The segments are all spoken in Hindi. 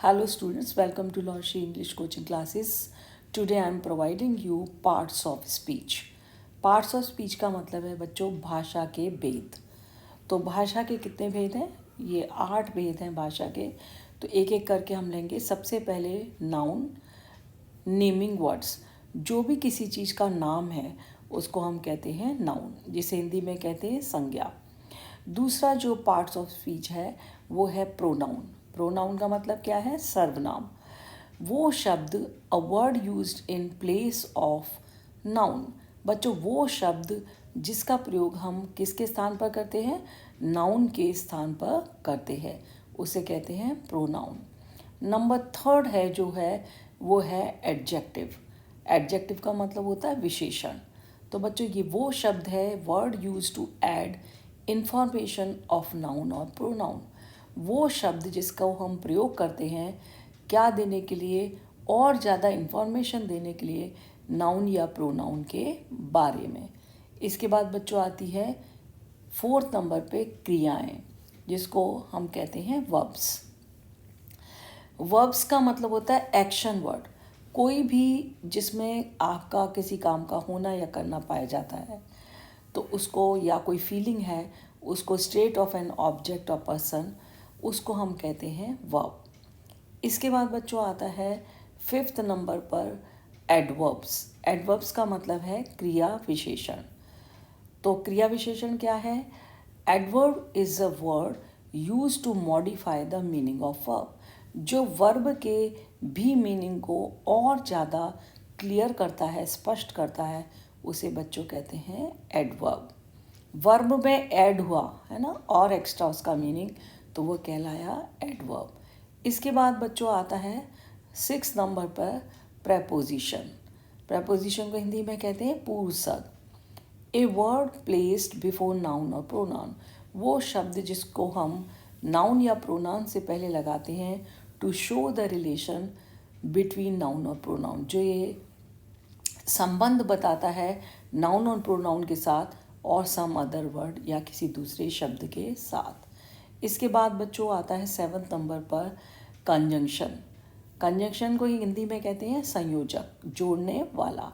Hello students, welcome to Lorshi English coaching classes. Today I am providing you parts of speech. Parts of speech का मतलब है बच्चों भाषा के भेद. तो भाषा के कितने भेद हैं? ये 8 भेद हैं भाषा के. तो एक एक करके हम लेंगे. सबसे पहले नाउन, नेमिंग वर्ड्स. जो भी किसी चीज़ का नाम है उसको हम कहते हैं नाउन, जिसे हिंदी में कहते हैं संज्ञा. दूसरा जो पार्ट्स ऑफ स्पीच है वो है प्रोनाउन. प्रोनाउन का मतलब क्या है? सर्वनाम. वो शब्द, a word used in place of noun. बच्चों वो शब्द जिसका प्रयोग हम किसके स्थान पर करते हैं? नाउन के स्थान पर करते हैं, उसे कहते हैं प्रोनाउन. नंबर 3 है जो है वो है एडजेक्टिव. एडजेक्टिव का मतलब होता है विशेषण. तो बच्चों ये वो शब्द है, word use to add information of noun और प्रोनाउन. वो शब्द जिसका हम प्रयोग करते हैं क्या देने के लिए? और ज़्यादा इंफॉर्मेशन देने के लिए नाउन या प्रोनाउन के बारे में. इसके बाद बच्चों आती है 4 नंबर पे क्रियाएं, जिसको हम कहते हैं वर्ब्स. वर्ब्स का मतलब होता है एक्शन वर्ड. कोई भी जिसमें आपका किसी काम का होना या करना पाया जाता है तो उसको, या कोई फीलिंग है उसको, स्टेट ऑफ एन ऑब्जेक्ट और पर्सन, उसको हम कहते हैं वर्ब. इसके बाद बच्चों आता है 5th नंबर पर एडवर्ब्स. एडवर्ब्स का मतलब है क्रिया विशेषण. तो क्रिया विशेषण क्या है? Adverb is a word use to modify the meaning of verb. जो वर्ब के भी मीनिंग को और ज़्यादा क्लियर करता है, स्पष्ट करता है, उसे बच्चों कहते हैं एडवर्ब. वर्ब में ऐड हुआ है ना, और एक्स्ट्रा उसका मीनिंग, तो वो कहलाया एडवर्ब. इसके बाद बच्चों आता है 6 नंबर पर प्रेपोजिशन. प्रेपोजिशन को हिंदी में कहते हैं पूर्वसर्ग. A word placed before noun और प्रोनाउन. वो शब्द जिसको हम नाउन या प्रोनाउन से पहले लगाते हैं to show the relation between noun और प्रोनाउन. जो ये संबंध बताता है नाउन और प्रोनाउन के साथ और सम अदर वर्ड या किसी दूसरे शब्द के साथ. इसके बाद बच्चों आता है 7th नंबर पर कंजंक्शन. कंजंक्शन को हिंदी में कहते हैं संयोजक, जोड़ने वाला.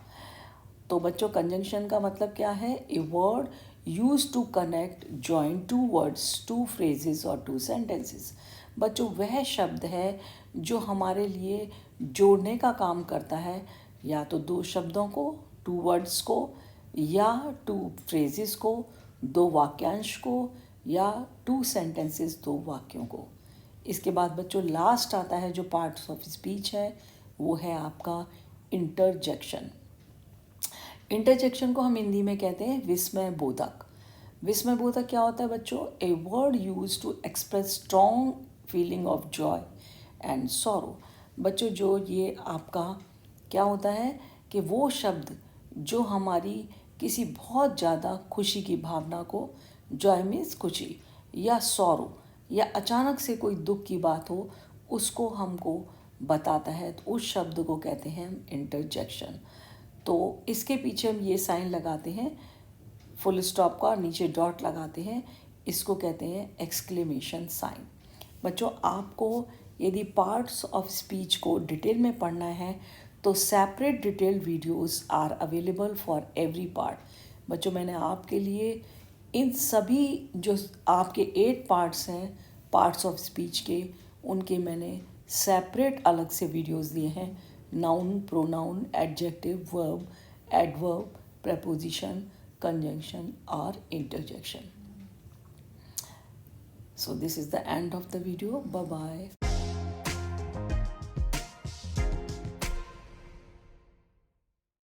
तो बच्चों कंजंक्शन का मतलब क्या है? A word use to connect, join 2 words, 2 phrases और 2 सेंटेंसेस. बच्चों वह शब्द है जो हमारे लिए जोड़ने का काम करता है, या तो 2 शब्दों को, 2 वर्ड्स को, या 2 फ्रेजेस को, 2 वाक्यांश को, या 2 सेंटेंसेस, 2 वाक्यों को. इसके बाद बच्चों लास्ट आता है जो पार्ट्स ऑफ स्पीच है, वो है आपका इंटरजेक्शन. इंटरजेक्शन को हम हिंदी में कहते हैं विस्मय बोधक. विस्मय बोधक क्या होता है बच्चों? A word use to express strong feeling of joy and sorrow. बच्चों जो ये आपका क्या होता है कि वो शब्द जो हमारी किसी बहुत ज़्यादा खुशी की भावना को, जॉय मीन्स खुशी, या सॉरो, या अचानक से कोई दुख की बात हो, उसको हमको बताता है, तो उस शब्द को कहते हैं हम इंटरजेक्शन. तो इसके पीछे हम ये साइन लगाते हैं फुल स्टॉप का, नीचे डॉट लगाते हैं, इसको कहते हैं एक्सक्लेमेशन साइन. बच्चों आपको यदि पार्ट्स ऑफ स्पीच को डिटेल में पढ़ना है तो separate detail videos are available for every part. बच्चों मैंने आपके लिए इन सभी जो आपके 8 पार्ट्स हैं पार्ट्स ऑफ स्पीच के, उनके मैंने सेपरेट अलग से वीडियोस दिए हैं. Noun, pronoun, adjective, verb, adverb, preposition, conjunction or interjection. So this is the end of the video. Bye bye.